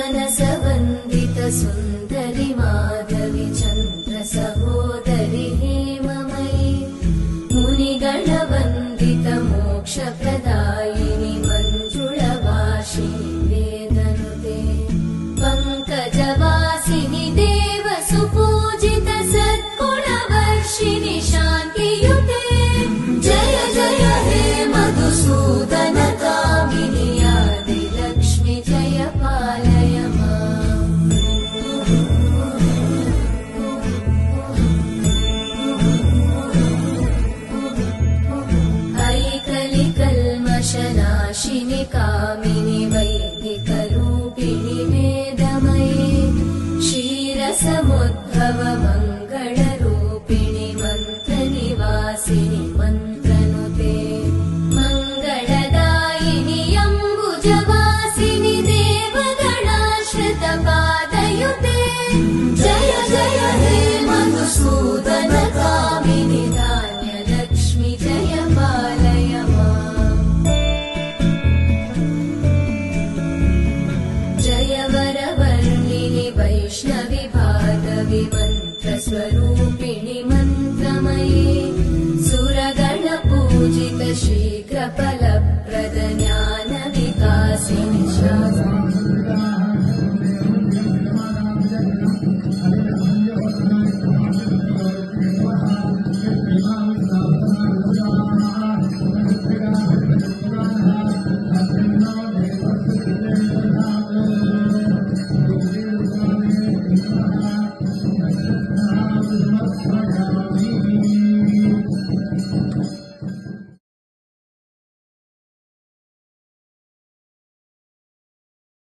मनसवन्दित सुन्दरि माधवि चन्द्र सहोदरि हेममयि मुनिगणवन्दित मोक्षप्रदायिनि मञ्जुळवासिनि वेदनुते पङ्कजवासिनि देव सुपूजित सद्गुणवर्षिणि शान्तियुते जय जय हे मधुसूदन कामिनि आदिलक्ष्मि जय पालय माम् ऐकलिकल्मषनाशिनि कामिनि वैदिकरूपिणि वेदमये क्षीरसमुद्भव मङ्गलरूपिणि मन्त्रनिवासिनि मन्त्रनुते मङ्गलदायिनि अम्बुजवासिनि देवगणाश्रितपादयुते जय जय हे मधुसूदन कामिनि धान्यलक्ष्मि जय पालय माम् जय वरवर्णिनि वैष्णवि भागवि मन्त्रस्वरूपिणि